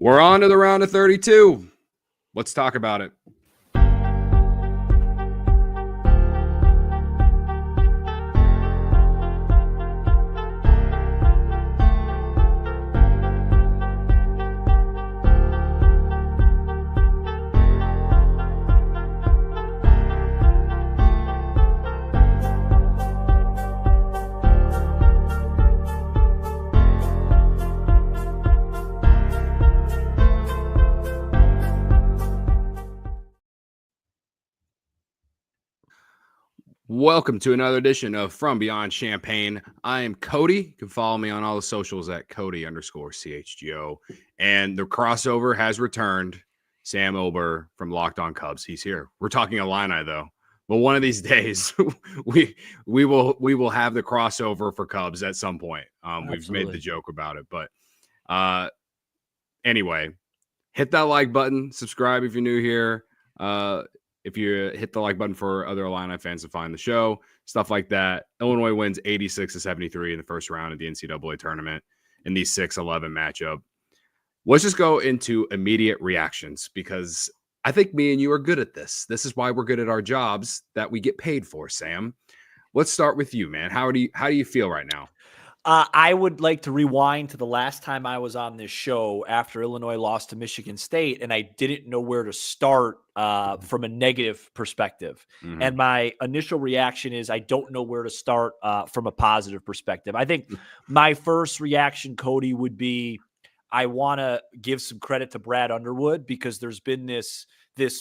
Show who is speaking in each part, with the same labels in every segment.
Speaker 1: We're on to the round of 32. Let's talk about it. Welcome to another edition of From Beyond Champaign. I am Cody. You can follow me on all the socials at Cody_CHGO. And the crossover has returned. Sam Olbur from Locked On Cubs. He's here. We're talking Illini though. But one of these days, we will have the crossover for Cubs at some point. We've made the joke about it, but anyway, hit that like button. Subscribe if you're new here. If you hit the like button for other Illini fans to find the show, stuff like that. Illinois wins 86-73 in the first round of the NCAA tournament in the 6-11 matchup. Let's just go into immediate reactions because I think me and you are good at this. This is why we're good at our jobs that we get paid for, Sam. Let's start with you, man. How do you feel right now?
Speaker 2: I would like to rewind to the last time I was on this show after Illinois lost to Michigan State, and I didn't know where to start from a negative perspective. Mm-hmm. And my initial reaction is I don't know where to start from a positive perspective. I think my first reaction, Cody, would be I want to give some credit to Brad Underwood because there's been this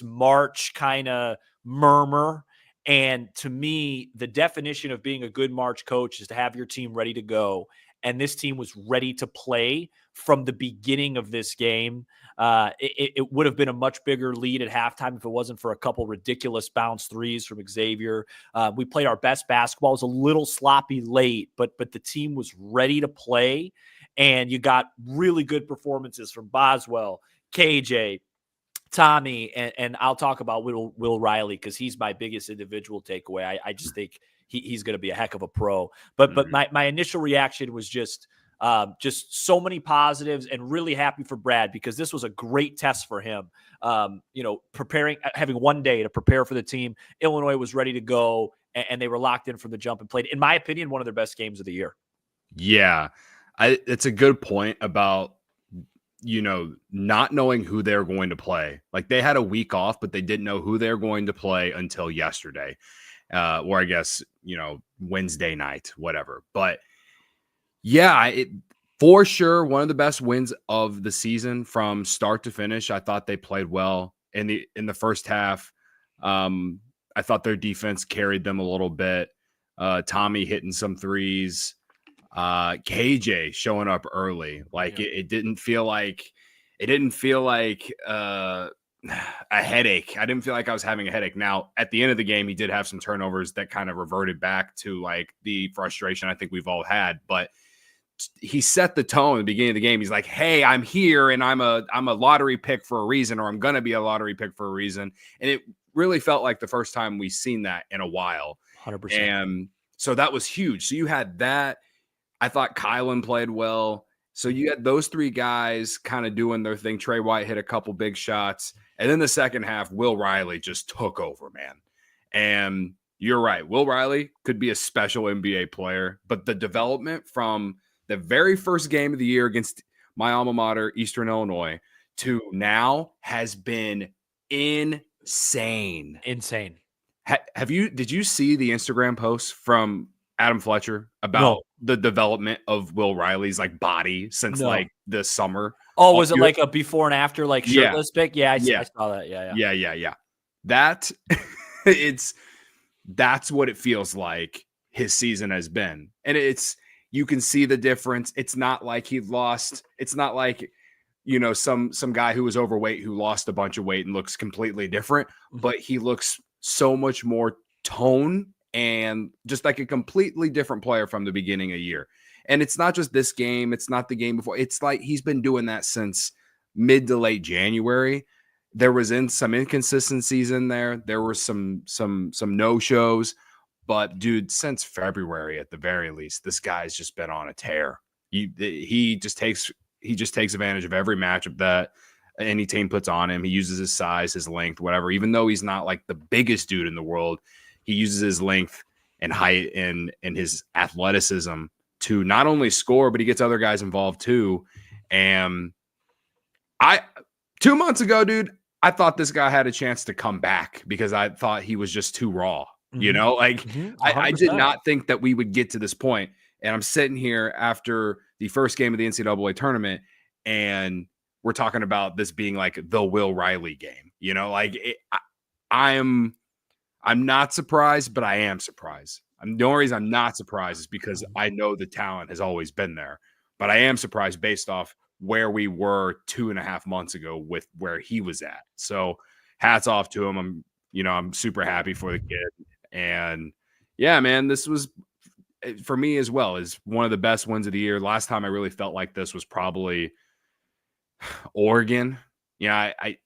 Speaker 2: March kind of murmur. And to me, the definition of being a good March coach is to have your team ready to go. And this team was ready to play from the beginning of this game. It would have been a much bigger lead at halftime if it wasn't for a couple ridiculous bounce threes from Xavier. We played our best basketball. It was a little sloppy late, but the team was ready to play. And you got really good performances from Boswell, KJ, Tommy, and I'll talk about Will Riley because he's my biggest individual takeaway. I just think he's going to be a heck of a pro. But my initial reaction was just so many positives and really happy for Brad because this was a great test for him. Having one day to prepare for the team. Illinois was ready to go, and they were locked in from the jump and played, in my opinion, one of their best games of the year.
Speaker 1: Yeah, it's a good point about not knowing who they're going to play. Like they had a week off, but they didn't know who they're going to play until yesterday, or I guess, Wednesday night, whatever. But yeah, for sure, one of the best wins of the season from start to finish. I thought they played well in the first half. I thought their defense carried them a little bit. Tommy hitting some threes. KJ showing up early. It didn't feel like a headache. I didn't feel like I was having a headache. Now, at the end of the game, he did have some turnovers that kind of reverted back to like the frustration I think we've all had, but he set the tone at the beginning of the game. He's like, "Hey, I'm here and I'm a lottery pick for a reason, or I'm going to be a lottery pick for a reason." And it really felt like the first time we've seen that in a while.
Speaker 2: 100%.
Speaker 1: And so that was huge. So you had that. I thought Kylan played well. So you had those three guys kind of doing their thing. Trey White hit a couple big shots. And then the second half, Will Riley just took over, man. And you're right. Will Riley could be a special NBA player. But the development from the very first game of the year against my alma mater, Eastern Illinois, to now has been insane.
Speaker 2: Insane.
Speaker 1: Did you see the Instagram posts from Adam Fletcher about the development of Will Riley's body since like the summer?
Speaker 2: Oh, was it like a before and after, like shirtless pic? Yeah, I saw that.
Speaker 1: Yeah. That's what it feels like his season has been. And you can see the difference. It's not like he lost. It's not like, some guy who was overweight who lost a bunch of weight and looks completely different, but he looks so much more toned and just like a completely different player from the beginning of the year. And it's not just this game. It's not the game before. It's like he's been doing that since mid to late January. There was some inconsistencies in there. There were some no-shows. But, dude, since February at the very least, this guy's just been on a tear. He just takes he just takes advantage of every matchup that any team puts on him. He uses his size, his length, whatever. Even though he's not like the biggest dude in the world, he uses his length and height and his athleticism to not only score, but he gets other guys involved too. And 2 months ago, dude, I thought this guy had a chance to come back because I thought he was just too raw. You know, like I did not think that we would get to this point. And I'm sitting here after the first game of the NCAA tournament, and we're talking about this being like the Will Riley game. You know, like I'm not surprised, but I am surprised. The only reason I'm not surprised is because I know the talent has always been there. But I am surprised based off where we were 2.5 months ago with where he was at. So hats off to him. I'm super happy for the kid. And yeah, man, this was for me as well is one of the best wins of the year. Last time I really felt like this was probably Oregon. Yeah, I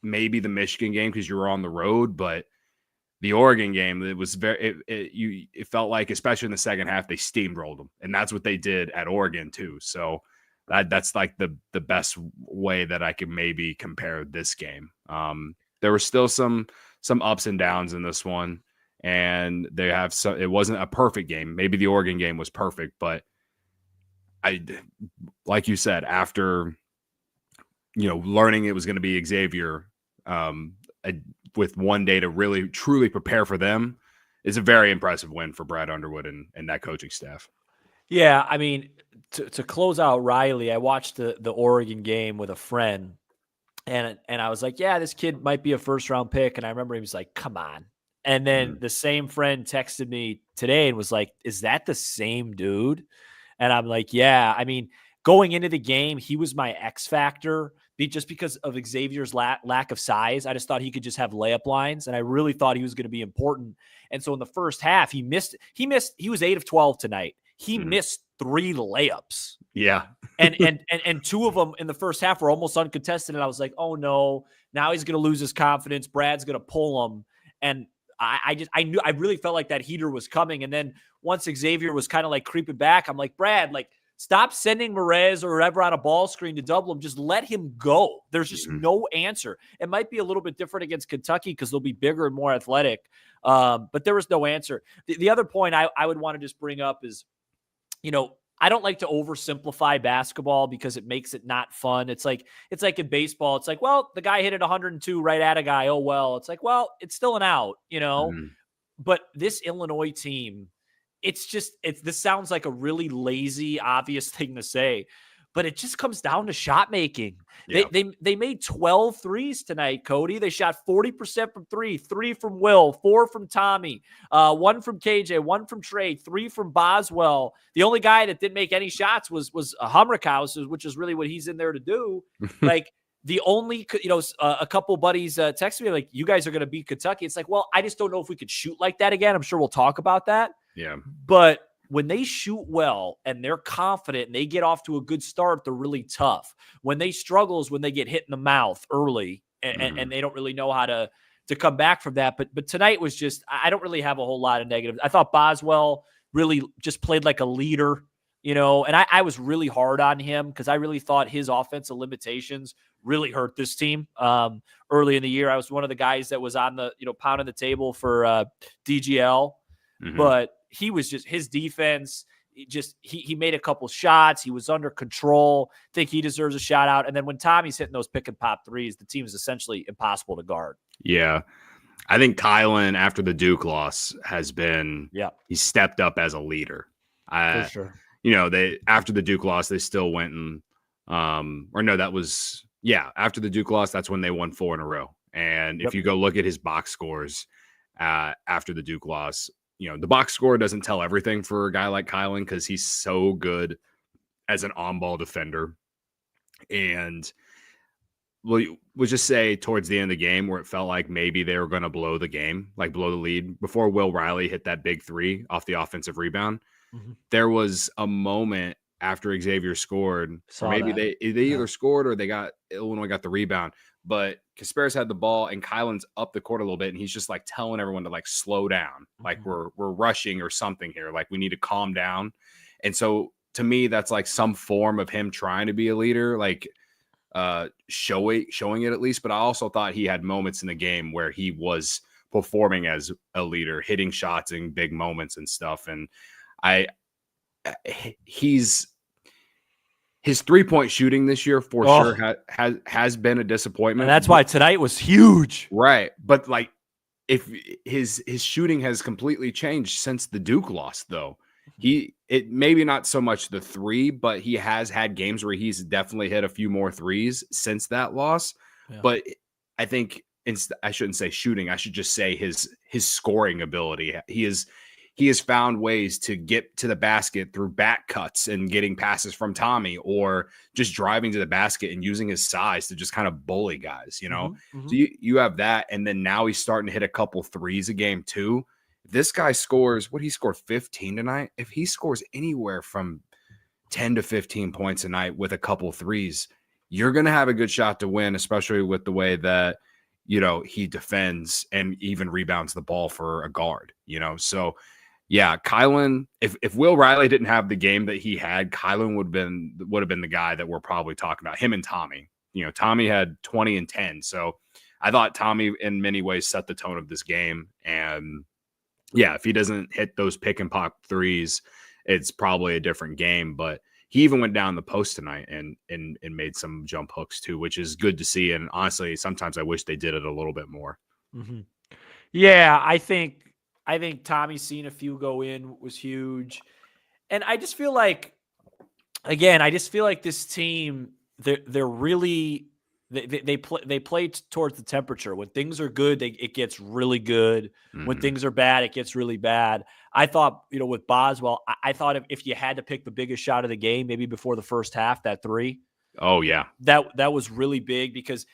Speaker 1: maybe the Michigan game because you were on the road, but the Oregon game, it was it felt like, especially in the second half, they steamrolled them, and that's what they did at Oregon too. So that's like the best way that I could maybe compare this game. There were still some ups and downs in this one, and it wasn't a perfect game. Maybe the Oregon game was perfect, but like you said, after learning it was going to be Xavier, with one day to really truly prepare for them, is a very impressive win for Brad Underwood and that coaching staff.
Speaker 2: Yeah, I mean, to close out Riley, I watched the Oregon game with a friend, and I was like, yeah, this kid might be a first-round pick, and I remember he was like, come on. And then the same friend texted me today and was like, is that the same dude? And I'm like, yeah. I mean, going into the game, he was my X factor just because of Xavier's lack of size. I just thought he could just have layup lines, and I really thought he was going to be important. And so in the first half, he was 8 of 12 tonight. He missed 3 layups.
Speaker 1: Yeah.
Speaker 2: and 2 of them in the first half were almost uncontested. And I was like, oh no, now he's going to lose his confidence. Brad's going to pull him. And I really felt like that heater was coming. And then once Xavier was kind of like creeping back, I'm like, Brad, like, stop sending Merez or whoever on a ball screen to double him. Just let him go. There's just no answer. It might be a little bit different against Kentucky because they'll be bigger and more athletic. But there was no answer. The other point I would want to just bring up is, I don't like to oversimplify basketball because it makes it not fun. It's like in baseball. It's like, well, the guy hit it 102 right at a guy. Oh, well, it's like, well, it's still an out, But this Illinois team, this sounds like a really lazy, obvious thing to say, but it just comes down to shot making. Yeah. They made 12 threes tonight, Cody. They shot 40% from 3 from Will, 4 from Tommy, 1 from KJ, 1 from Trey, 3 from Boswell. The only guy that didn't make any shots was Hummerkaus, which is really what he's in there to do. Like, the only, a couple buddies texted me like, you guys are going to beat Kentucky. It's like, well, I just don't know if we could shoot like that again. I'm sure we'll talk about that.
Speaker 1: Yeah.
Speaker 2: But when they shoot well and they're confident and they get off to a good start, they're really tough. When they struggle is when they get hit in the mouth early and they don't really know how to come back from that. But tonight was just, I don't really have a whole lot of negatives. I thought Boswell really just played like a leader, and I was really hard on him because I really thought his offensive limitations really hurt this team early in the year. I was one of the guys that was on the, pounding the table for DGL, but he was just, his defense, he made a couple shots. He was under control. I think he deserves a shout out. And then when Tommy's hitting those pick and pop threes, the team is essentially impossible to guard.
Speaker 1: Yeah. I think Kylan, after the Duke loss, has been, he stepped up as a leader.
Speaker 2: For sure.
Speaker 1: After the Duke loss, they still went and, after the Duke loss, that's when they won 4 in a row. And if you go look at his box scores after the Duke loss, the box score doesn't tell everything for a guy like Kylan because he's so good as an on-ball defender. And we'll just say towards the end of the game where it felt like maybe they were going to blow the lead before Will Riley hit that big 3 off the offensive rebound. There was a moment after Xavier scored, or maybe they either scored or Illinois got the rebound, but Kasparis had the ball and Kylan's up the court a little bit, and he's just like telling everyone to like slow down, like we're rushing or something here, like we need to calm down. And so to me, that's like some form of him trying to be a leader, like showing it at least. But I also thought he had moments in the game where he was performing as a leader, hitting shots in big moments and stuff. And his 3-point shooting this year for sure has been a disappointment.
Speaker 2: And that's why tonight was huge.
Speaker 1: Right. But like, if his shooting has completely changed since the Duke loss, though. It maybe not so much the three, but he has had games where he's definitely hit a few more threes since that loss. Yeah. But I think I shouldn't say shooting. I should just say his scoring ability. He has found ways to get to the basket through back cuts and getting passes from Tommy, or just driving to the basket and using his size to just kind of bully guys, you know? So you have that. And then now he's starting to hit a couple threes a game too. If this guy scores, he scored 15 tonight. If he scores anywhere from 10 to 15 points a night with a couple threes, you're going to have a good shot to win, especially with the way that, he defends and even rebounds the ball for a guard, So yeah, Kylan, if Will Riley didn't have the game that he had, Kylan would have been the guy that we're probably talking about, him and Tommy. Tommy had 20 and 10. So I thought Tommy in many ways set the tone of this game. And yeah, if he doesn't hit those pick and pop threes, it's probably a different game. But he even went down the post tonight and made some jump hooks too, which is good to see. And honestly, sometimes I wish they did it a little bit more.
Speaker 2: Mm-hmm. Yeah, I think Tommy seeing a few go in was huge. And I just feel like, again, this team, they're really they play towards the temperature. When things are good, it gets really good. Mm-hmm. When things are bad, it gets really bad. I thought, with Boswell, I thought if you had to pick the biggest shot of the game, maybe before the first half, that three.
Speaker 1: Oh yeah,
Speaker 2: that was really big, because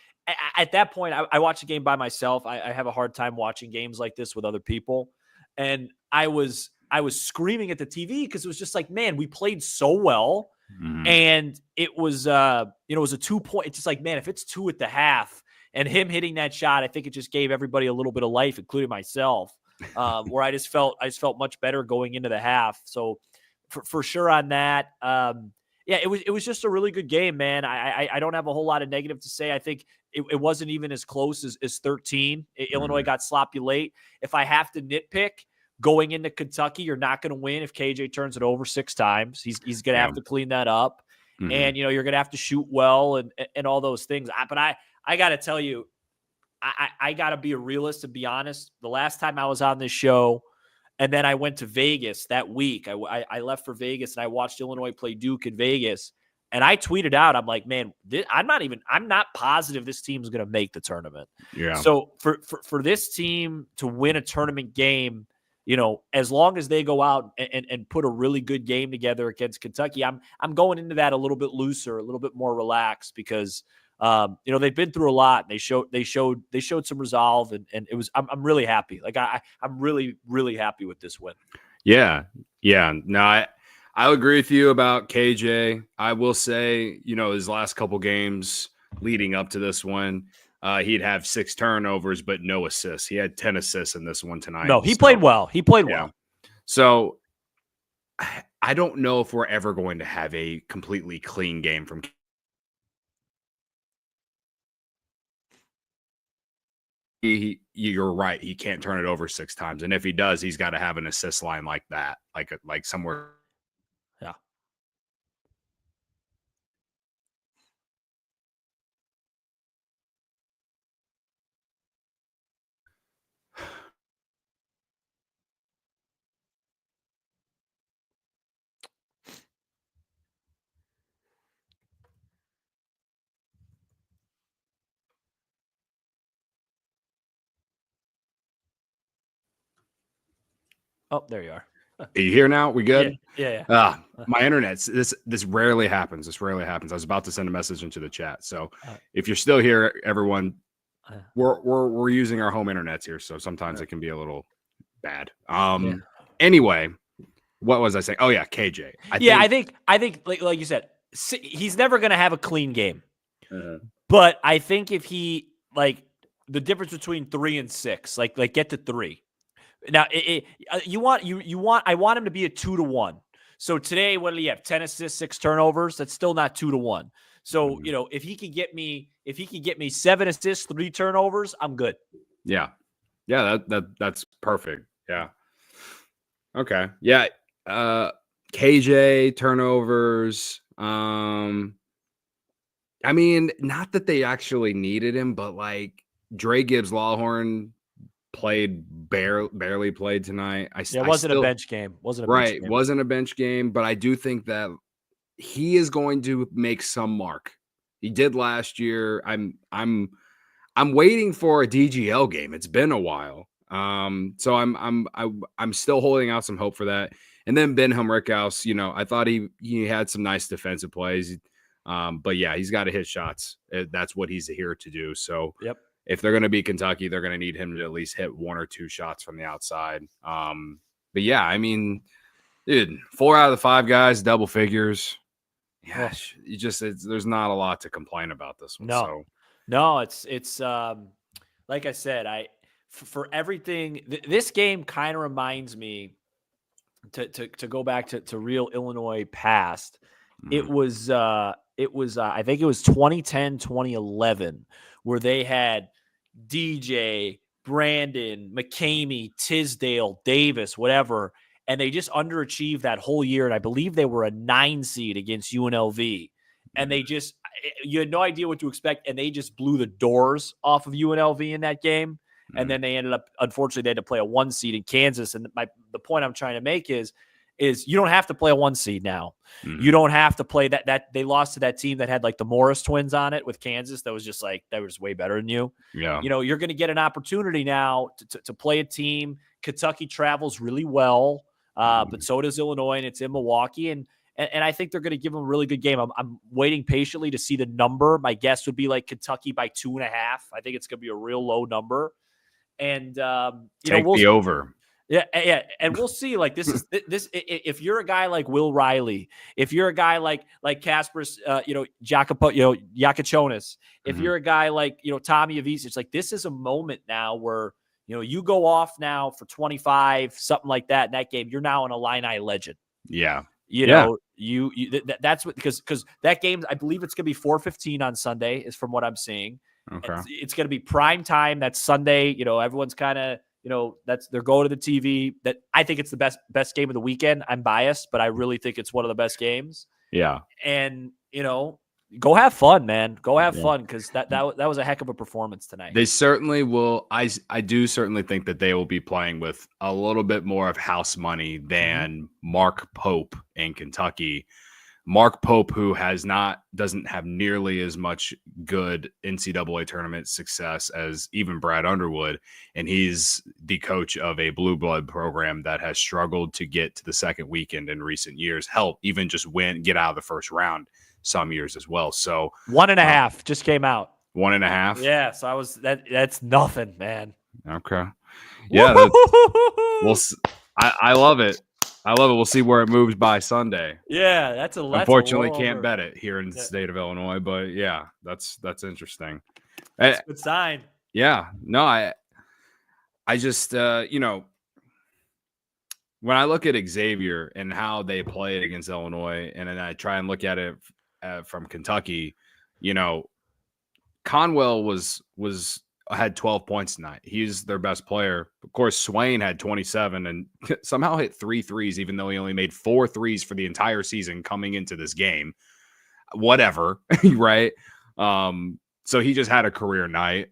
Speaker 2: at that point, I watched the game by myself. I have a hard time watching games like this with other people, and I was screaming at the TV because it was just like, man, we played so well. Mm-hmm. And it was, it was a 2-point. It's just like, man, if it's 2 at the half, and him hitting that shot, I think it just gave everybody a little bit of life, including myself, where I just felt much better going into the half. So for sure on that, yeah, it was just a really good game, man. I don't have a whole lot of negative to say. I think it wasn't even as close as 13. Mm-hmm. Illinois got sloppy late. If I have to nitpick, going into Kentucky, you're not going to win if KJ turns it over 6 times. He's going to have to clean that up. Mm-hmm. And, you're going to have to shoot well and all those things. But I got to tell you, I got to be a realist and be honest. The last time I was on this show, and then I went to Vegas that week, I left for Vegas and I watched Illinois play Duke in Vegas. And I tweeted out, I'm like, man, I'm not positive this team's going to make the tournament. Yeah. So for this team to win a tournament game, as long as they go out and put a really good game together against Kentucky, I'm going into that a little bit looser, a little bit more relaxed, because they've been through a lot. They showed some resolve, and it was. I'm really happy. Like I'm really, really happy with this win.
Speaker 1: Yeah. No, I agree with you about KJ. I will say, his last couple games leading up to this one, he'd have 6 turnovers, but no assists. He had 10 assists in this one tonight.
Speaker 2: No, he played well. Well.
Speaker 1: So I don't know if we're ever going to have a completely clean game from you're right. He can't turn it over 6 times. And if he does, he's got to have an assist line like that, like somewhere.
Speaker 2: Yeah. Oh, there you are.
Speaker 1: Are you here now? We good?
Speaker 2: Yeah.
Speaker 1: My internet's this rarely happens. I was about to send a message into the chat. So if you're still here, everyone, we're using our home internets here, so sometimes it can be a little bad. Anyway, what was I saying? Oh yeah, KJ.
Speaker 2: I think like you said, he's never going to have a clean game. But I think if he, like, the difference between 3 and 6, like get to 3. Now I want him to be a 2-1. So today, what do you have? 10 assists, 6 turnovers. That's still not 2-1. So, if he could get me 7 assists, 3 turnovers, I'm good.
Speaker 1: Yeah. Yeah, that's perfect. Yeah. Okay. Yeah. KJ turnovers. I mean, not that they actually needed him, but like Dre Gibbs Lawhorn barely played tonight.
Speaker 2: It wasn't a bench game. Wasn't
Speaker 1: a bench game, but I do think that he is going to make some mark. He did last year. I'm waiting for a DGL game. It's been a while. So I'm still holding out some hope for that. And then Ben Rickhouse, I thought he had some nice defensive plays. But yeah, he's got to hit shots. That's what he's here to do. So if they're going to beat Kentucky, they're going to need him to at least hit 1 or 2 shots from the outside. But yeah, I mean, dude, 4 out of the 5 guys, double figures. Yeah, there's not a lot to complain about this one.
Speaker 2: No, it's like I said, for everything, this game kind of reminds me to go back to real Illinois past. It was I think it was 2010, 2011 where they had DJ, Brandon, McCamey, Tisdale, Davis, whatever, and they just underachieved that whole year. And I believe they were a 9 seed against UNLV, and you had no idea what to expect, and they just blew the doors off of UNLV in that game. And then they ended up, unfortunately, they had to play a 1 seed in Kansas. And the point I'm trying to make is you don't have to play a 1 seed now. You don't have to play that they lost to that team that had like the Morris twins on it with Kansas. That was just like, that was way better than you.
Speaker 1: Yeah.
Speaker 2: You're going to get an opportunity now to play a team. Kentucky travels really well, but so does Illinois, and it's in Milwaukee. And I think they're going to give them a really good game. I'm waiting patiently to see the number. My guess would be like Kentucky by 2.5. I think it's going to be a real low number. And
Speaker 1: take the over.
Speaker 2: Yeah, and we'll see. Like this. If you're a guy like Will Riley, if you're a guy like Casper, Yakachonis, if you're a guy like Tommy Avicic, like this is a moment now where you go off now for 25, something like that in that game. You're now an Illini legend.
Speaker 1: Yeah.
Speaker 2: That's what because that game, I believe it's gonna be 4:15 on Sunday, is from what I'm seeing.
Speaker 1: Okay.
Speaker 2: It's gonna be prime time. That's Sunday. Everyone's kind of they're going to the TV. That I think it's the best game of the weekend. I'm biased, but I really think it's one of the best games.
Speaker 1: Yeah.
Speaker 2: And go have fun, man. Go have fun, because that was a heck of a performance tonight.
Speaker 1: They certainly will. I do certainly think that they will be playing with a little bit more of house money than Mark Pope in Kentucky. Mark Pope, who doesn't have nearly as much good NCAA tournament success as even Brad Underwood, and he's the coach of a blue blood program that has struggled to get to the second weekend in recent years. Hell, even just get out of the first round some years as well. So
Speaker 2: 1.5 just came out.
Speaker 1: 1.5.
Speaker 2: Yeah. So that's nothing, man.
Speaker 1: Okay. Yeah. I love it. I love it. We'll see where it moves by Sunday.
Speaker 2: Yeah, that's
Speaker 1: unfortunately can't bet it here in the state of Illinois, but yeah, that's interesting.
Speaker 2: That's a good sign.
Speaker 1: Yeah. No, I just when I look at Xavier and how they played against Illinois, and then I try and look at it from Kentucky, Conwell had 12 points tonight. He's their best player. Of course, Swain had 27 and somehow hit 3 threes, even though he only made 4 threes for the entire season coming into this game. Whatever, right? So he just had a career night.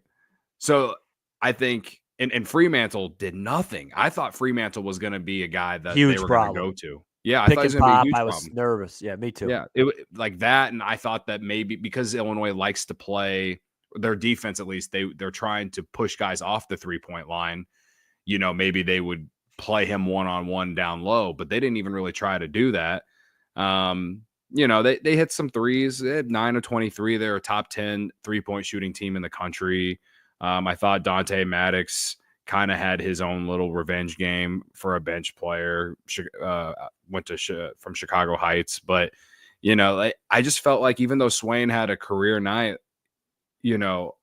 Speaker 1: So I think, and Fremantle did nothing. I thought Fremantle was going to be a guy that they were going to go to. Yeah, I thought it was going to be a huge problem. I was
Speaker 2: nervous. Yeah, me too.
Speaker 1: Yeah, it like that, and I thought that maybe because Illinois likes to play their defense, at least they're trying to push guys off the 3-point line. Maybe they would play him one-on-one down low, but they didn't even really try to do that. They hit some threes. They had 9 of 23. They're a top 10 3-point shooting team in the country. I thought Dante Maddox kind of had his own little revenge game for a bench player. Went from Chicago Heights, but I just felt like even though Swain had a career night,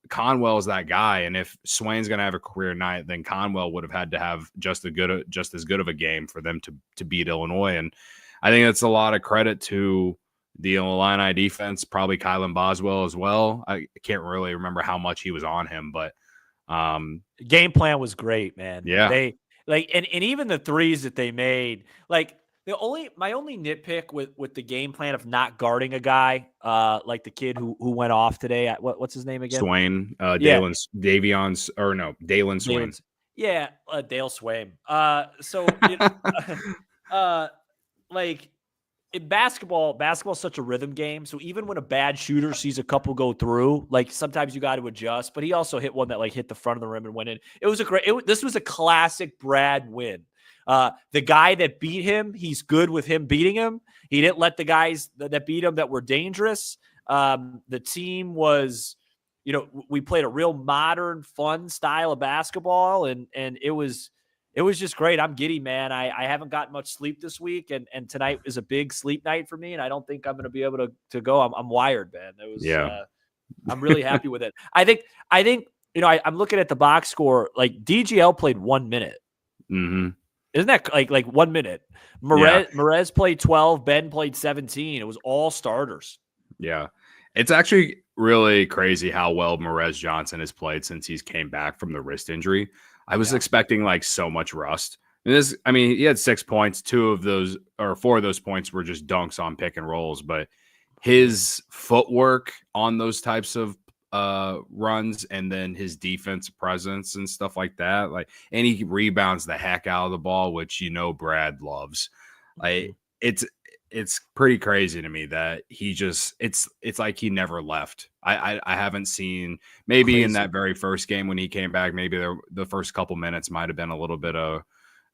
Speaker 1: Conwell's that guy, and if Swain's going to have a career night, then Conwell would have had to have just as good of a game for them to beat Illinois. And I think that's a lot of credit to the Illini defense, probably Kylan Boswell as well. I can't really remember how much he was on him, but
Speaker 2: game plan was great, man.
Speaker 1: yeah.
Speaker 2: They and even the threes that they made, like my only nitpick with the game plan of not guarding a guy, like the kid who went off today. What's his name again?
Speaker 1: Swain,
Speaker 2: Yeah,
Speaker 1: Dalen Swain.
Speaker 2: Yeah, Dale Swain. So like in basketball's such a rhythm game. So even when a bad shooter sees a couple go through, like sometimes you got to adjust. But he also hit one that like hit the front of the rim and went in. It was this was a classic Brad win. The guy that beat him, he's good with him beating him. He didn't let the guys that beat him that were dangerous. The team was, we played a real modern, fun style of basketball, and it was just great. I'm giddy, man. I haven't gotten much sleep this week, and tonight is a big sleep night for me, and I don't think I'm going to be able to go. I'm wired, man. It was, I'm really happy with it. I think, I'm looking at the box score. Like DGL played 1 minute.
Speaker 1: Mm-hmm.
Speaker 2: Isn't that like 1 minute? Merez played 12. Ben played 17. It was all starters.
Speaker 1: Yeah. It's actually really crazy how well Merez Johnson has played since he's came back from the wrist injury. I was expecting like so much rust. And he had 6 points. 4 of those points were just dunks on pick and rolls, but his footwork on those types of runs, and then his defense presence and stuff like that, and he rebounds the heck out of the ball, which Brad loves. It's pretty crazy to me that he just it's like he never left. I haven't seen, maybe in that very first game when he came back, maybe the first couple minutes might have been a little bit of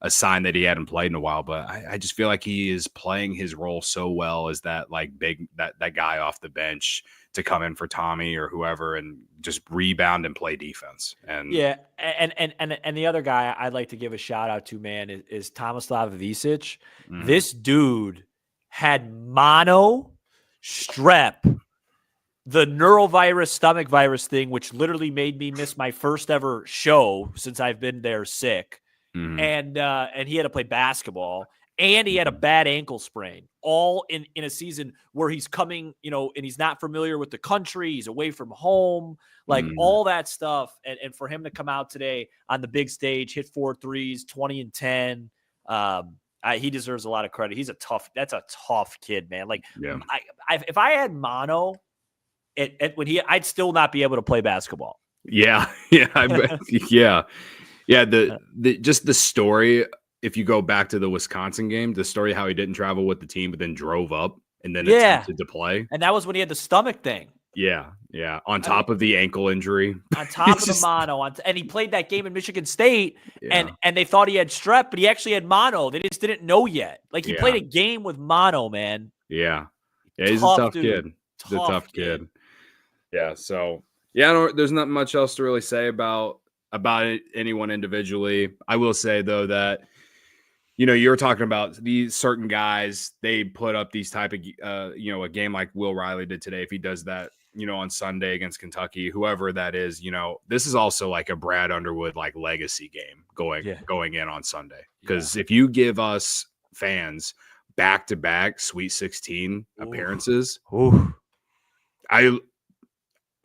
Speaker 1: a sign that he hadn't played in a while, but I just feel like he is playing his role so well as that like that guy off the bench to come in for Tommy or whoever and just rebound and play defense. And
Speaker 2: and the other guy I'd like to give a shout out to, man, is Tomislav Visic.
Speaker 1: Mhm.
Speaker 2: This dude had mono, strep, the neurovirus, stomach virus thing, which literally made me miss my first ever show since I've been there sick.
Speaker 1: Mhm.
Speaker 2: And he had to play basketball, and he had a bad ankle sprain, all in a season where he's coming, and he's not familiar with the country. He's away from home, all that stuff. And for him to come out today on the big stage, hit 4 threes, 20 and 10, he deserves a lot of credit. That's a tough kid, man. If I had mono I'd still not be able to play basketball.
Speaker 1: Yeah. Just the story, if you go back to the Wisconsin game, the story how he didn't travel with the team but then drove up and then attempted to play.
Speaker 2: And that was when he had the stomach thing.
Speaker 1: Yeah. On top of the ankle injury.
Speaker 2: On top of the mono. And he played that game in Michigan State, and they thought he had strep, but he actually had mono. They just didn't know yet. He played a game with mono, man.
Speaker 1: Yeah. He's a tough kid. He's a tough kid. Yeah, so there's not much else to really say about anyone individually. I will say though that you're talking about these certain guys, they put up these type of a game like Will Riley did today. If he does that, on Sunday against Kentucky, whoever that is, this is also like a Brad Underwood like legacy game going in on Sunday. Because if you give us fans back-to-back Sweet 16 appearances,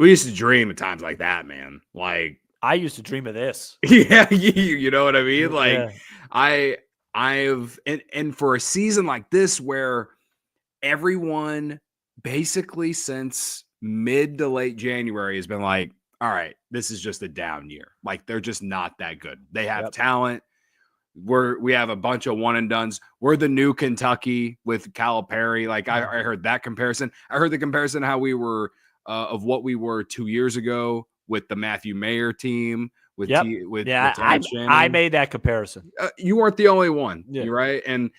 Speaker 1: we used to dream of times like that, man. Like
Speaker 2: I used to dream of this.
Speaker 1: Yeah, you know what I mean? I've for a season like this where everyone basically since mid to late January has been like, all right, this is just a down year. Like they're just not that good. They have talent. We have a bunch of one and dones. We're the new Kentucky with Calipari. Like I heard that comparison. I heard the comparison how we were of what we were 2 years ago with the Matthew Mayer team. I
Speaker 2: made that comparison.
Speaker 1: You weren't the only one, right? And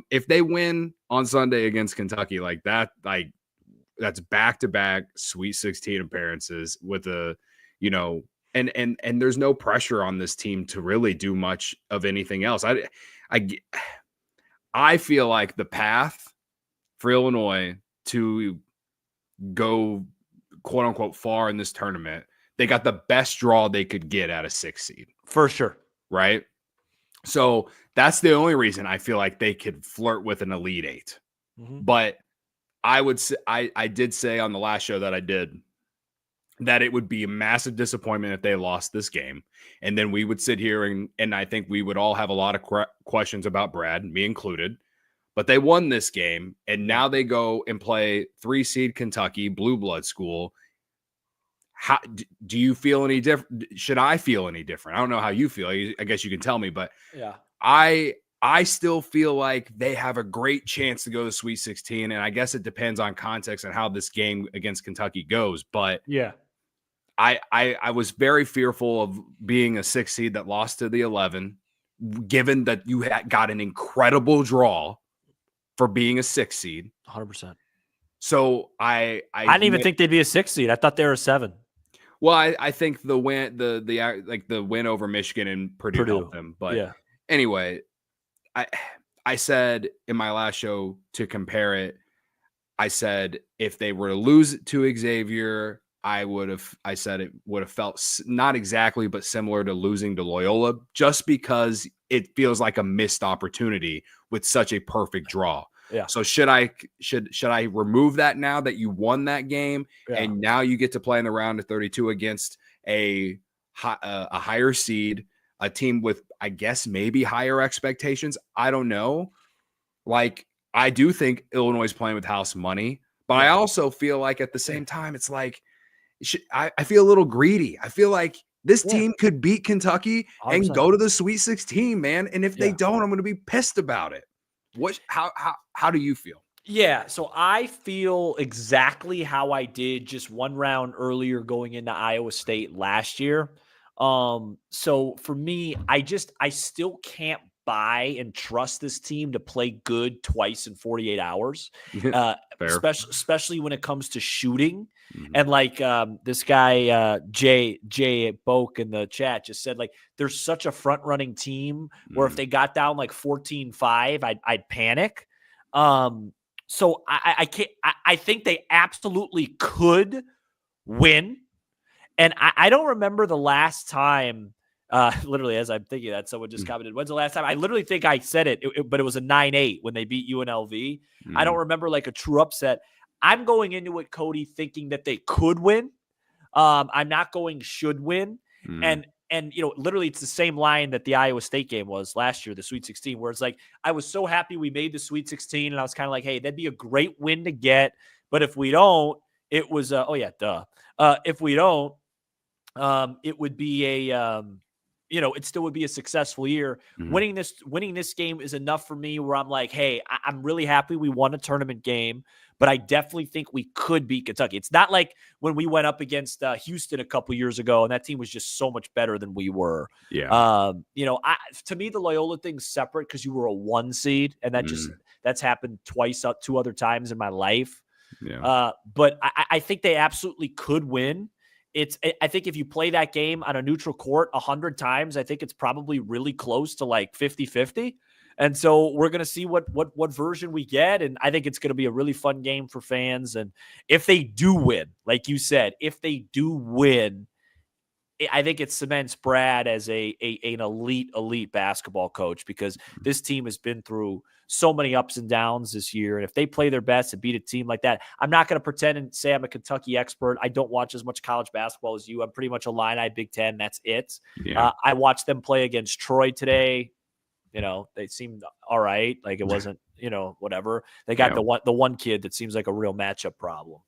Speaker 1: if they win on Sunday against Kentucky like that, that's back-to-back Sweet 16 appearances with and there's no pressure on this team to really do much of anything else. I feel like the path for Illinois to go quote unquote far in this tournament, they got the best draw they could get at a 6 seed
Speaker 2: for sure,
Speaker 1: right? So that's the only reason I feel like they could flirt with an Elite Eight.
Speaker 2: Mm-hmm.
Speaker 1: But I would say, I did say on the last show that I did that it would be a massive disappointment if they lost this game. And then we would sit here and I think we would all have a lot of questions about Brad, me included. But they won this game, and now they go and play 3-seed Kentucky, blue blood school. How do you feel any different? Should I feel any different? I don't know how you feel. I guess you can tell me, but
Speaker 2: yeah,
Speaker 1: I still feel like they have a great chance to go to Sweet 16, and I guess it depends on context and how this game against Kentucky goes. But
Speaker 2: yeah,
Speaker 1: I was very fearful of being a 6 seed that lost to the 11, given that you got an incredible draw for being a 6 seed.
Speaker 2: 100%.
Speaker 1: So I
Speaker 2: didn't even think they'd be a 6 seed. I thought they were a 7.
Speaker 1: Well, I think the win, the win over Michigan and Purdue helped them. But anyway, I said in my last show to compare it, I said if they were to lose to Xavier, I said it would have felt not exactly, but similar to losing to Loyola, just because it feels like a missed opportunity with such a perfect draw.
Speaker 2: Yeah.
Speaker 1: So should I remove that now that you won that game and now you get to play in the round of 32 against a higher seed, a team with, I guess, maybe higher expectations? I don't know. Like, I do think Illinois is playing with house money, but I also feel like at the same time, it's like, I feel a little greedy. I feel like this team could beat Kentucky 100%. And go to the Sweet 16, man. And if they don't, I'm going to be pissed about it. How do you feel?
Speaker 2: Yeah, so I feel exactly how I did just one round earlier going into Iowa State last year. So for me, I still can't buy and trust this team to play good twice in 48 hours, especially when it comes to shooting. Mm-hmm. And like this guy, Jay Boak in the chat just said, like, there's such a front running team where if they got down like 14-5, I'd panic. So I can't, I think they absolutely could win. And I don't remember the last time, literally as I'm thinking that, someone just commented, when's the last time? I literally think I said it, but it was a 9-8 when they beat UNLV. I don't remember like a true upset. I'm going into it, Cody, thinking that they could win. I'm not going should win. And you know, literally it's the same line that the Iowa State game was last year, the Sweet 16, where it's like, I was so happy we made the Sweet 16. And I was kind of like, hey, that'd be a great win to get. But if we don't, it was, if we don't, it would be a, it still would be a successful year. Winning this game is enough for me where I'm like, hey, I'm really happy we won a tournament game, but I definitely think we could beat Kentucky. It's not like when we went up against Houston a couple years ago, and that team was just so much better than we were. Yeah. To me, the Loyola thing's separate because you were a 1 seed, and that's happened twice, 2 other times in my life. Yeah. But I think they absolutely could win. I think if you play that game on a neutral court 100 times, I think it's probably really close to like 50-50. And so we're going to see what version we get. And I think it's going to be a really fun game for fans. And if they do win, like you said, if they do win, I think it cements Brad as an elite basketball coach, because this team has been through so many ups and downs this year. And if they play their best and beat a team like that, I'm not going to pretend and say I'm a Kentucky expert. I don't watch as much college basketball as you. I'm pretty much a Illini Big Ten. That's it. Yeah. I watched them play against Troy today. They seemed all right. Like it wasn't, whatever. They got the one kid that seems like a real matchup problem.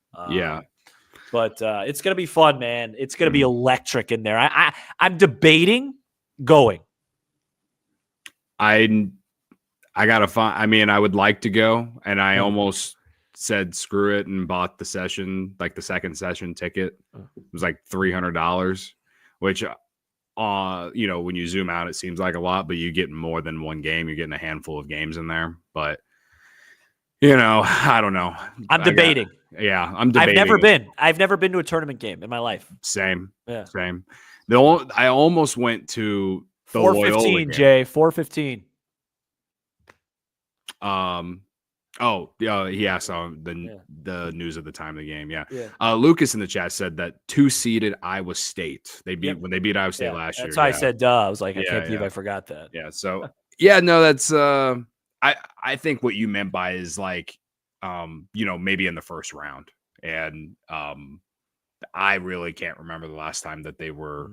Speaker 2: But it's going to be fun, man. It's going to be electric in there. I'm debating going.
Speaker 1: I got to find, I would like to go, and I almost said screw it and bought the session, like the second session ticket. It was like $300, which, when you zoom out, it seems like a lot, but you get more than one game. You're getting a handful of games in there, but I don't know.
Speaker 2: I'm debating.
Speaker 1: I'm debating.
Speaker 2: I've never been to a tournament game in my life.
Speaker 1: Same. Yeah. Same. I almost went to the 415,
Speaker 2: Jay. 415.
Speaker 1: Oh, yeah, he asked on the news at the time of the game. Yeah. Lucas in the chat said that 2-seeded Iowa State. When they beat Iowa State last year.
Speaker 2: That's why I said duh. I was like, I
Speaker 1: Yeah,
Speaker 2: can't believe I forgot that.
Speaker 1: Yeah. So yeah, no, that's I think what you meant by is like maybe in the first round. And I really can't remember the last time that they were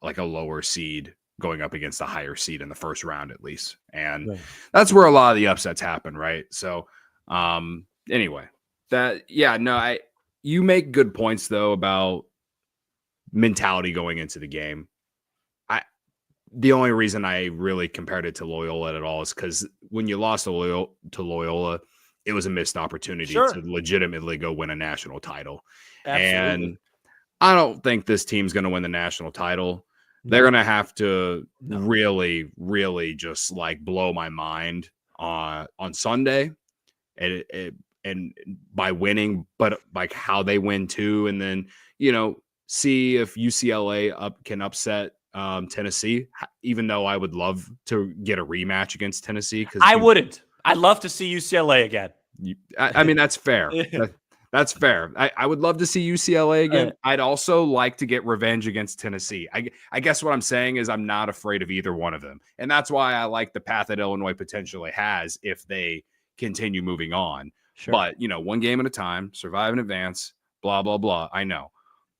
Speaker 1: like a lower seed going up against a higher seed in the first round, at least. And that's where a lot of the upsets happen, right? So anyway, you make good points though about mentality going into the game. The only reason I really compared it to Loyola at all is because when you lost to Loyola, it was a missed opportunity to legitimately go win a national title. Absolutely. And I don't think this team's going to win the national title. They're going to have to really, really just like blow my mind on Sunday and by winning, but like how they win too. And then, see if UCLA can upset Tennessee, even though I would love to get a rematch against Tennessee.
Speaker 2: I wouldn't. I'd love to see UCLA again.
Speaker 1: I mean, that's fair. That's fair. I would love to see UCLA again. I'd also like to get revenge against Tennessee. I guess what I'm saying is I'm not afraid of either one of them. And that's why I like the path that Illinois potentially has if they continue moving on. Sure. But, one game at a time, survive in advance, blah, blah, blah. I know.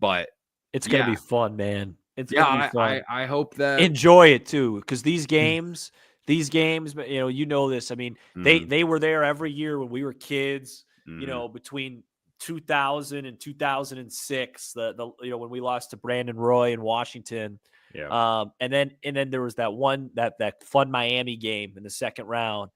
Speaker 1: But
Speaker 2: it's going to be fun, man. It's
Speaker 1: gonna be fun. I hope that
Speaker 2: enjoy it too, because these games, this. I mean, they were there every year when we were kids. Between 2000 and 2006, when we lost to Brandon Roy in Washington. Yeah. And then there was that fun Miami game in the second round.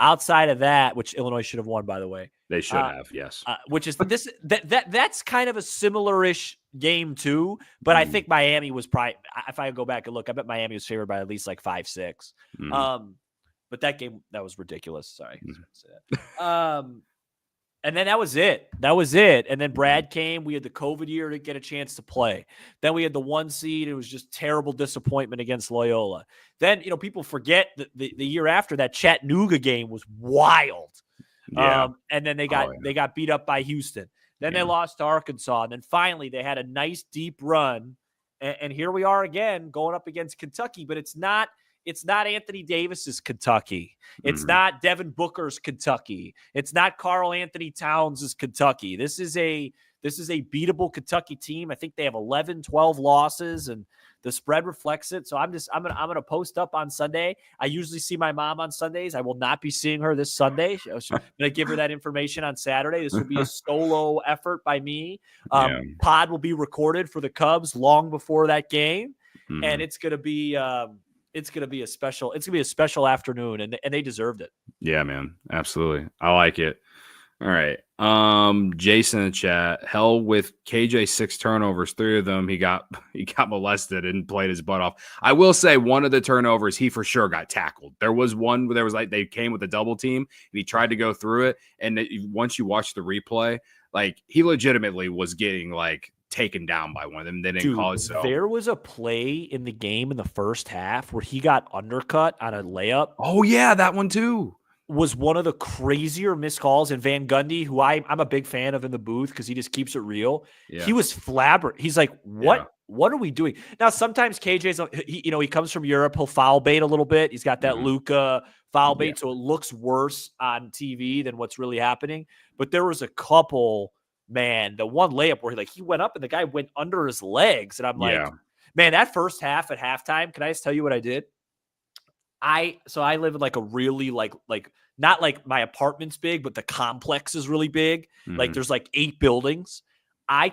Speaker 2: Outside of that, which Illinois should have won, by the way.
Speaker 1: They should have, yes.
Speaker 2: Which is that's kind of a similar-ish game too, but I think Miami was probably, if I go back and look, I bet Miami was favored by at least like 5-6. But that game, that was ridiculous. Sorry. And then that was it. And then Brad came. We had the COVID year to get a chance to play. Then we had the 1 seed. It was just terrible disappointment against Loyola. Then, people forget that the year after that Chattanooga game was wild. Yeah. And then they got beat up by Houston. Then they lost to Arkansas. And then finally they had a nice deep run. And here we are again going up against Kentucky, but it's not Anthony Davis's Kentucky. It's not Devin Booker's Kentucky. It's not Karl Anthony Towns' Kentucky. This is a beatable Kentucky team. I think they have 11, 12 losses, and the spread reflects it. So I'm gonna post up on Sunday. I usually see my mom on Sundays. I will not be seeing her this Sunday. I'm gonna give her that information on Saturday. This will be a solo effort by me. Pod will be recorded for the Cubs long before that game, and it's gonna be a special afternoon, and they deserved it.
Speaker 1: Yeah, man. Absolutely. I like it. All right. Jason in the chat, hell with KJ 6 turnovers, 3 of them he got molested and played his butt off. I will say one of the turnovers he for sure got tackled. There was one where like they came with a double team and he tried to go through it, and once you watch the replay, like he legitimately was getting like taken down by one of them. They didn't call it so.
Speaker 2: There was a play in the game in the first half where he got undercut on a layup.
Speaker 1: Oh yeah, that one too.
Speaker 2: Was one of the crazier missed calls. And Van Gundy, who I'm a big fan of in the booth because he just keeps it real. Yeah. He was flabbergasted. He's like, what? Yeah. What are we doing? Now, sometimes KJ's, he comes from Europe. He'll foul bait a little bit. He's got that Luka foul bait, so it looks worse on TV than what's really happening. But there was a couple, man, the one layup where he went up and the guy went under his legs. And I'm like, man, that first half at halftime, can I just tell you what I did? So I live in like a really like not like my apartment's big, but the complex is really big. Like there's like 8 buildings. I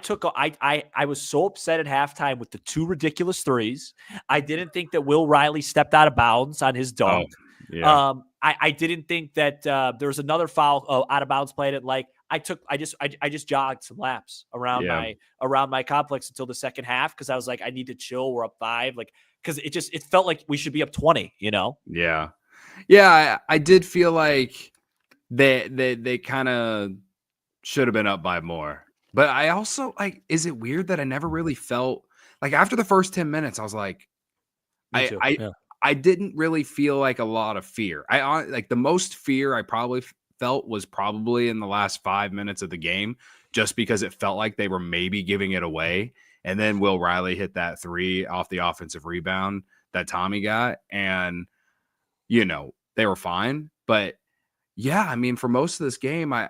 Speaker 2: was so upset at halftime with the 2 ridiculous threes. I didn't think that Will Riley stepped out of bounds on his dunk. Oh, yeah. I didn't think that there was another foul out of bounds play. I just jogged some laps around my complex until the second half because I was like, I need to chill. We're up 5, because it felt like we should be up 20.
Speaker 1: Yeah. I did feel like they kind of should have been up by more. But I also is it weird that I never really felt like after the first 10 minutes, I was like, I didn't really feel like a lot of fear. Like the most fear I probably felt was probably in the last 5 minutes of the game, just because it felt like they were maybe giving it away. And then Will Riley hit that 3 off the offensive rebound that Tommy got. And, they were fine. But yeah, I mean, for most of this game, I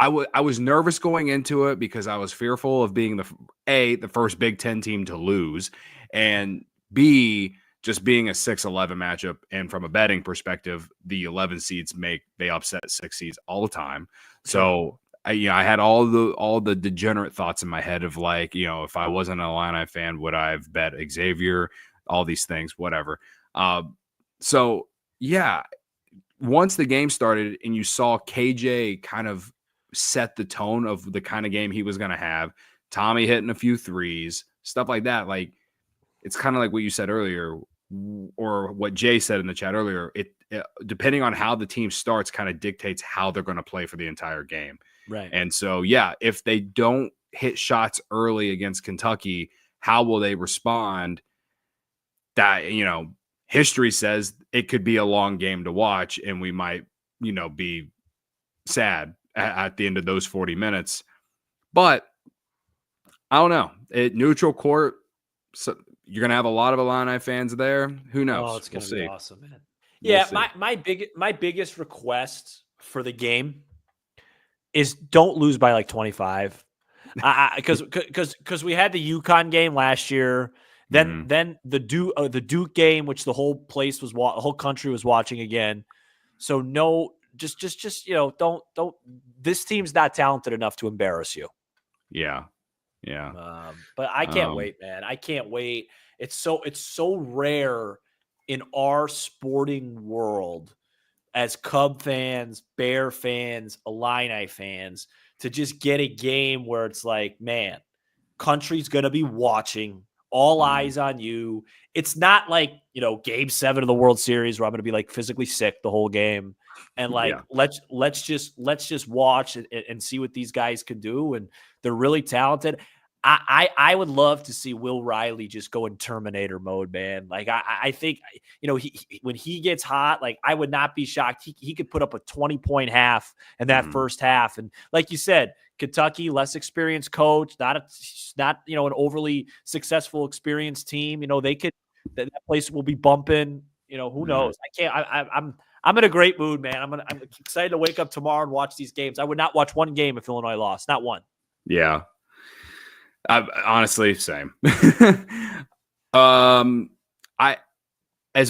Speaker 1: was nervous going into it because I was fearful of being the first Big Ten team to lose, and B, just being a 6-11 matchup. And from a betting perspective, the 11 seeds they upset 6 seeds all the time. So I had all the degenerate thoughts in my head of like, if I wasn't an Illini fan, would I have bet Xavier? All these things, whatever. So yeah, once the game started and you saw KJ kind of set the tone of the kind of game he was going to have, Tommy hitting a few threes, stuff like that. Like, it's kind of like what you said earlier, or what Jay said in the chat earlier. It depending on how the team starts kind of dictates how they're going to play for the entire game.
Speaker 2: Right.
Speaker 1: And so, yeah, if they don't hit shots early against Kentucky, how will they respond? That, history says it could be a long game to watch, and we might, be sad at the end of those 40 minutes. But I don't know. Neutral court, so you're going to have a lot of Illini fans there. Who knows?
Speaker 2: Oh, it's going to be awesome, man.
Speaker 1: We'll
Speaker 2: Yeah,
Speaker 1: see.
Speaker 2: my biggest request for the game is don't lose by like 25. Because we had the UConn game last year. Then the Duke game, which the whole place was the whole country was watching again. So no, just don't. This team's not talented enough to embarrass you.
Speaker 1: Yeah.
Speaker 2: But I can't wait, man. I can't wait. It's so rare in our sporting world as Cub fans, Bear fans, Illini fans to just get a game where it's like, man, country's gonna be watching. All eyes on you. It's not like, game 7 of the World Series where I'm going to be like physically sick the whole game. And like, let's just watch and see what these guys can do. And they're really talented. I would love to see Will Riley just go in Terminator mode, man. Like I think, when he gets hot, like I would not be shocked. He could put up a 20-point half in that first half. And like you said, Kentucky, less experienced coach, not an overly successful, experienced team. They could that place will be bumping. Who knows? I'm in a great mood, man. I'm excited to wake up tomorrow and watch these games. I would not watch one game if Illinois lost, not one.
Speaker 1: Yeah, honestly, same. As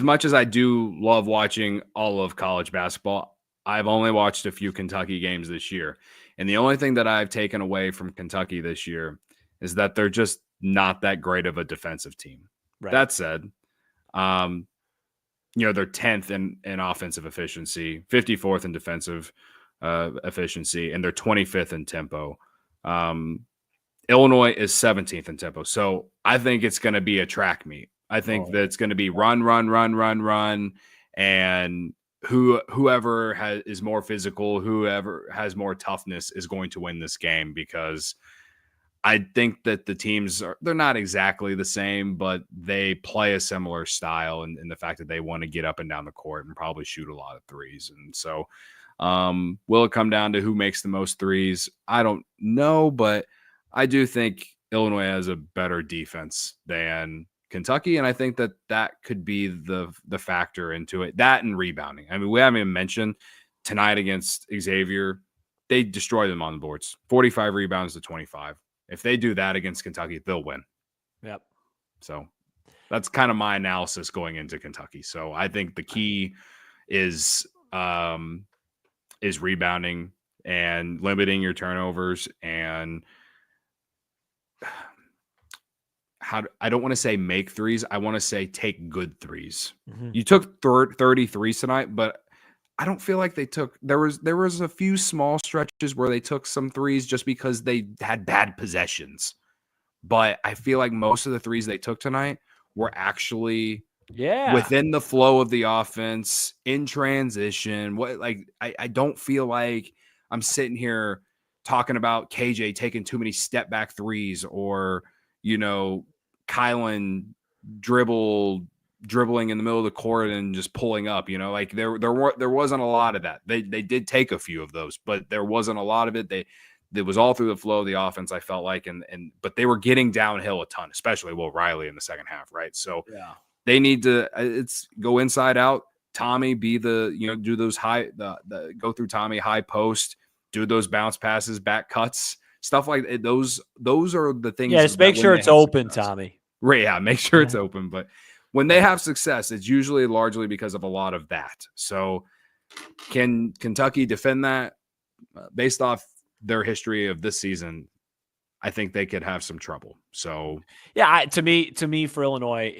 Speaker 1: much as I do love watching all of college basketball, I've only watched a few Kentucky games this year. And the only thing that I've taken away from Kentucky this year is that they're just not that great of a defensive team. Right. That said, they're 10th in offensive efficiency, 54th in defensive efficiency, and they're 25th in tempo. Illinois is 17th in tempo. So I think it's going to be a track meet. I think that it's going to be run, and whoever is more physical, whoever has more toughness is going to win this game, because I think that the teams they're not exactly the same, but they play a similar style in the fact that they want to get up and down the court and probably shoot a lot of threes. And so will it come down to who makes the most threes? I don't know, but I do think Illinois has a better defense than Kentucky, and I think that could be the factor into it. That and rebounding. I mean, we haven't even mentioned tonight against Xavier. They destroyed them on the boards, 45 rebounds to 25. If they do that against Kentucky, they'll win.
Speaker 2: Yep.
Speaker 1: So that's kind of my analysis going into Kentucky. So I think the key is rebounding and limiting your turnovers, and I don't want to say make threes. I want to say take good threes. Mm-hmm. You took 33 tonight, but I don't feel like they took. There was a few small stretches where they took some threes just because they had bad possessions. But I feel like most of the threes they took tonight were actually within the flow of the offense, in transition. I don't feel like I'm sitting here talking about KJ taking too many step back threes, or Kylan dribble dribbling in the middle of the court and just pulling up, like there wasn't a lot of that. They did take a few of those, but there wasn't a lot of it. It was all through the flow of the offense, I felt like, but they were getting downhill a ton, especially Will Riley in the second half, right? So they need to go inside out. Tommy be the do those go through Tommy high post, do those bounce passes, back cuts, stuff like that. Those are the things.
Speaker 2: Yeah, just make sure it's open, success. Tommy.
Speaker 1: Right, yeah, make sure it's open. But when they have success, it's usually largely because of a lot of that. So can Kentucky defend that? Based off their history of this season, I think they could have some trouble. So
Speaker 2: yeah, to me for Illinois,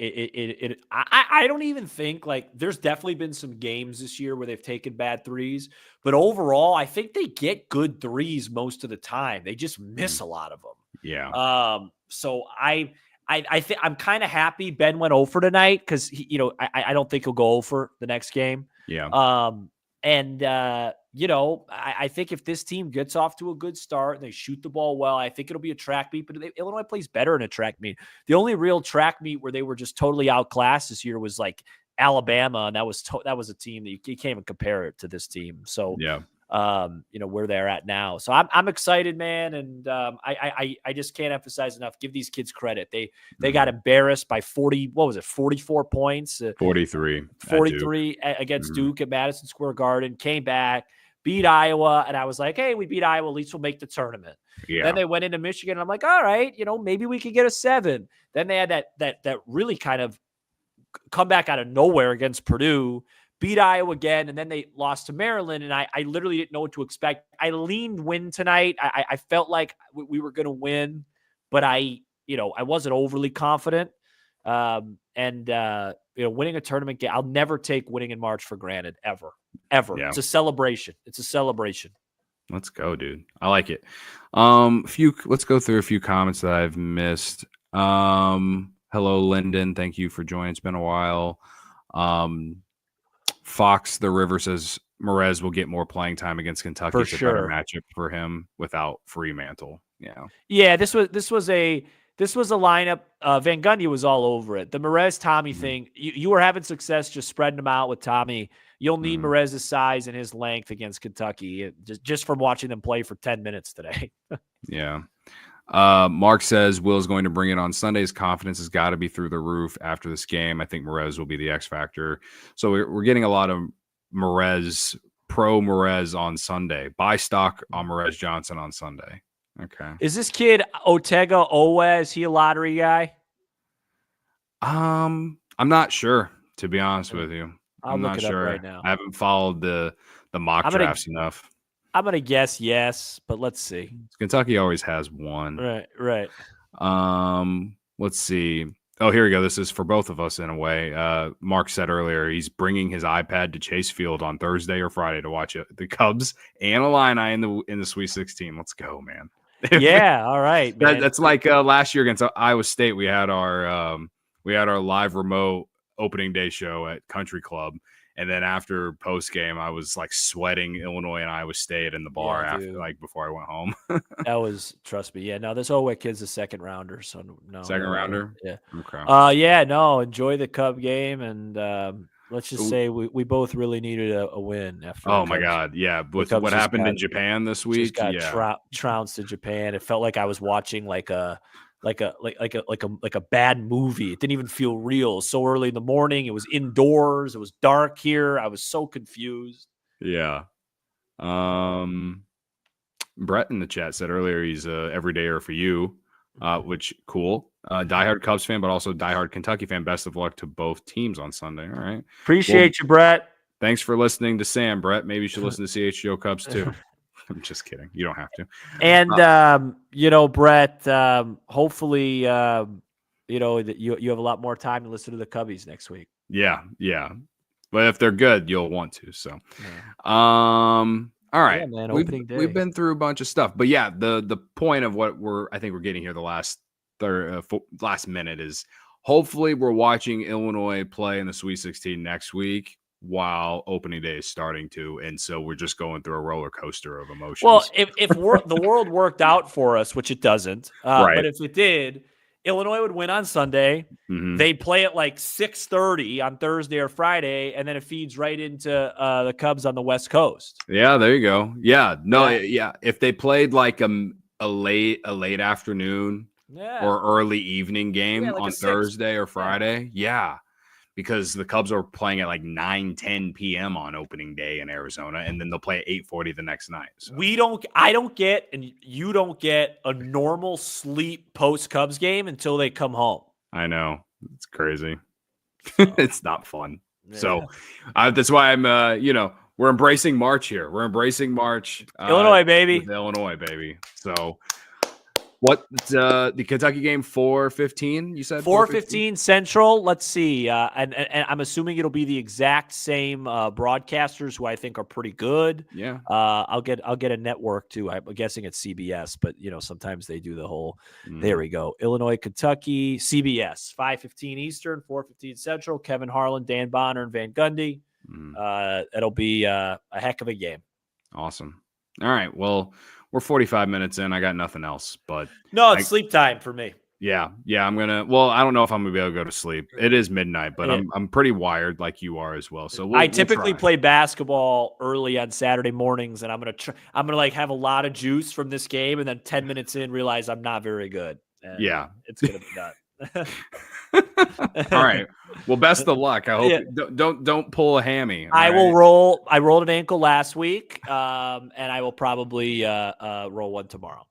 Speaker 2: I don't even think, like, there's definitely been some games this year where they've taken bad threes, but overall, I think they get good threes most of the time. They just miss a lot of them.
Speaker 1: Yeah.
Speaker 2: So I think I'm kind of happy Ben went 0 for tonight, because I don't think he'll go 0 for the next game.
Speaker 1: Yeah.
Speaker 2: I think if this team gets off to a good start and they shoot the ball well, I think it'll be a track meet, but Illinois plays better in a track meet. The only real track meet where they were just totally outclassed this year was like Alabama. And that was a team that you can't even compare it to this team. So, where they're at now. So I'm excited, man. And I just can't emphasize enough. Give these kids credit. They got embarrassed by 44 points?
Speaker 1: 43
Speaker 2: against Duke at Madison Square Garden, came back, beat Iowa. And I was like, hey, we beat Iowa. At least we'll make the tournament. Yeah. Then they went into Michigan. And I'm like, all right, maybe we could get a 7. Then they had that really kind of come back out of nowhere against Purdue, beat Iowa again, and then they lost to Maryland, and I literally didn't know what to expect. I leaned win tonight. I felt like we were going to win, but I wasn't overly confident. Winning a tournament game, I'll never take winning in March for granted, ever. Yeah. It's a celebration.
Speaker 1: Let's go, dude. I like it. Let's go through a few comments that I've missed. Hello, Lyndon. Thank you for joining. It's been a while. Fox the River says Merez will get more playing time against Kentucky.
Speaker 2: For
Speaker 1: it's
Speaker 2: sure.
Speaker 1: A better matchup for him without Fremantle.
Speaker 2: Yeah. This was a lineup. Van Gundy was all over it. The Merez Tommy thing. You were having success just spreading them out with Tommy. You'll need Merez's size and his length against Kentucky, just from watching them play for 10 minutes today.
Speaker 1: Yeah. Mark says Will's going to bring it on Sunday. His confidence has got to be through the roof after this game. I think Merez will be the X factor. So we're getting a lot of pro Merez on Sunday. Buy stock on Merez Johnson on Sunday. Okay.
Speaker 2: Is this kid Otega Owe? Is he a lottery guy?
Speaker 1: I'm not sure, to be honest with you.
Speaker 2: I'm not sure right now.
Speaker 1: I haven't folled the mock drafts enough.
Speaker 2: I'm going to guess yes, but let's see.
Speaker 1: Kentucky always has one.
Speaker 2: Right.
Speaker 1: Let's see. Oh, here we go. This is for both of us in a way. Mark said earlier he's bringing his iPad to Chase Field on Thursday or Friday to watch the Cubs and Illini in the Sweet 16. Let's go, man.
Speaker 2: Yeah, all right.
Speaker 1: That's like last year against Iowa State. We had our live remote opening day show at Country Club. And then after post game, I was like sweating Illinois and Iowa State in the bar before I went home.
Speaker 2: That was, trust me. Yeah, no, this Owe kid's a second rounder. So no.
Speaker 1: Second rounder?
Speaker 2: Yeah.
Speaker 1: Okay.
Speaker 2: Enjoy the Cub game. And let's just say we both really needed a win after.
Speaker 1: Oh my God. Yeah. With what happened in Japan this week.
Speaker 2: Just got trounced in Japan. It felt like I was watching like a bad movie. It didn't even feel real. So early in the morning, it was indoors. It was dark here. I was so confused.
Speaker 1: Yeah. Brett in the chat said earlier he's a everydayer for you, which cool. Diehard Cubs fan, but also diehard Kentucky fan. Best of luck to both teams on Sunday. All right.
Speaker 2: Appreciate you, Brett.
Speaker 1: Thanks for listening to Sam, Brett. Maybe you should listen to CHGO Cubs too. I'm just kidding. You don't have to.
Speaker 2: And Brett, hopefully, that you have a lot more time to listen to the Cubbies next week.
Speaker 1: Yeah. But if they're good, you'll want to. So, all right.
Speaker 2: Yeah, man, opening day.
Speaker 1: We've been through a bunch of stuff, but yeah, the point of what I think we're getting here the last minute is hopefully we're watching Illinois play in the Sweet 16 next week, while opening day is starting to, and so we're just going through a roller coaster of emotions.
Speaker 2: Well, if the world worked out for us, which it doesn't,
Speaker 1: right.
Speaker 2: But if it did, Illinois would win on Sunday.
Speaker 1: Mm-hmm.
Speaker 2: They play at like 6:30 on Thursday or Friday, and then it feeds right into the Cubs on the West Coast.
Speaker 1: Yeah, there you go. Yeah, no, yeah. If they played like a late afternoon or early evening game
Speaker 2: like
Speaker 1: on Thursday or Friday, because the Cubs are playing at like 9-10 p.m. on opening day in Arizona, and then they'll play at 8:40 the next night. So.
Speaker 2: I don't get, and you don't get a normal sleep post Cubs game until they come home.
Speaker 1: I know. It's crazy. It's not fun. Yeah. So that's why I'm, we're embracing March here. We're embracing March.
Speaker 2: Illinois, baby.
Speaker 1: Illinois, baby. So what the Kentucky game 4:15? You said
Speaker 2: 4:15 Central. Let's see, and I'm assuming it'll be the exact same broadcasters who I think are pretty good.
Speaker 1: Yeah.
Speaker 2: I'll get a network too. I'm guessing it's CBS, but sometimes they do the whole. There we go. Illinois, Kentucky, CBS 5:15 Eastern, 4:15 Central. Kevin Harlan, Dan Bonner, and Van Gundy. It'll be a heck of a game.
Speaker 1: Awesome. All right. Well, we're 45 minutes in. I got nothing else, but
Speaker 2: no, it's sleep time for me.
Speaker 1: Yeah. I'm gonna. Well, I don't know if I'm gonna be able to go to sleep. It is midnight, but I'm pretty wired, like you are as well. So
Speaker 2: I typically play basketball early on Saturday mornings, and I'm gonna like have a lot of juice from this game, and then 10 minutes in realize I'm not very good. And it's gonna be done.
Speaker 1: All right. Well, best of luck. I hope don't pull a hammy.
Speaker 2: I will roll. I rolled an ankle last week, and I will probably roll one tomorrow.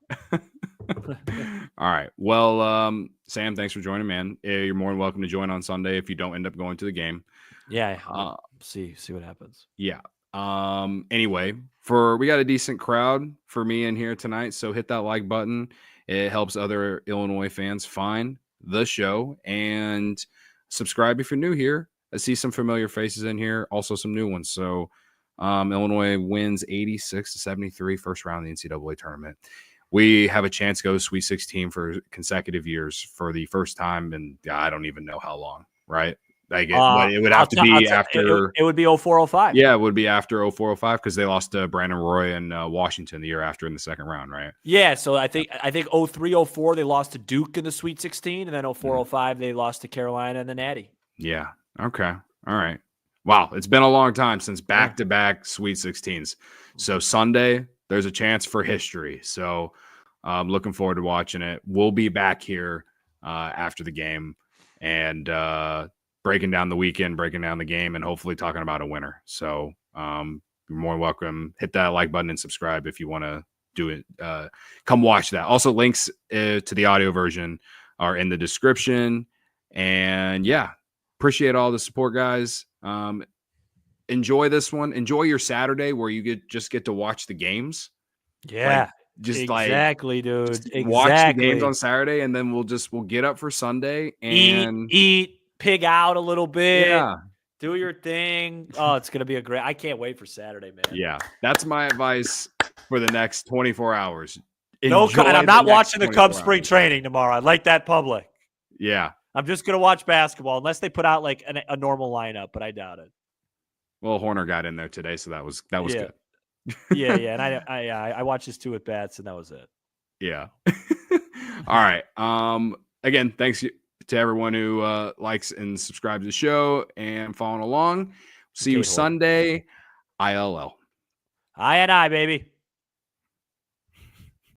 Speaker 1: All right. Well, Sam, thanks for joining, man. You're more than welcome to join on Sunday if you don't end up going to the game.
Speaker 2: Yeah. See what happens.
Speaker 1: Yeah. Anyway, we got a decent crowd for me in here tonight, so hit that like button. It helps other Illinois fans find the show, and subscribe if you're new here. I see some familiar faces in here, also some new ones. So Illinois wins 86-73 first round of the NCAA tournament. We have a chance to go to Sweet 16 for consecutive years for the first time, and I don't even know how long, right? Like it would have to be after.
Speaker 2: It would be 04-05.
Speaker 1: Yeah, it would be after 04-05 because they lost to Brandon Roy and Washington the year after in the second round, right?
Speaker 2: Yeah, so I think 03-04 they lost to Duke in the Sweet 16, and then 04-05 they lost to Carolina in the Natty.
Speaker 1: Yeah. Okay. All right. Wow, it's been a long time since back-to-back Sweet 16s. So Sunday, there's a chance for history. So I'm looking forward to watching it. We'll be back here after the game and breaking down the weekend, breaking down the game, and hopefully talking about a winner. So you're more welcome. Hit that like button and subscribe if you want to do it. Come watch that. Also, links to the audio version are in the description. And appreciate all the support, guys. Enjoy this one. Enjoy your Saturday where you just get to watch the games.
Speaker 2: Yeah.
Speaker 1: Exactly,
Speaker 2: dude. Exactly.
Speaker 1: Watch the games on Saturday, and then we'll get up for Sunday and
Speaker 2: eat, pig out a little bit.
Speaker 1: Yeah.
Speaker 2: Do your thing. Oh, it's gonna be I can't wait for Saturday, man.
Speaker 1: Yeah, that's my advice for the next 24 hours.
Speaker 2: And I'm not watching the Cubs spring training tomorrow. I like that public.
Speaker 1: Yeah.
Speaker 2: I'm just gonna watch basketball unless they put out like a normal lineup, but I doubt it.
Speaker 1: Well, Horner got in there today, so that was good.
Speaker 2: yeah, and I watched his 2 at bats, and that was it.
Speaker 1: Yeah. All right. Again, thanks to everyone who likes and subscribes to the show and following along. See you Sunday. ILL.
Speaker 2: I baby.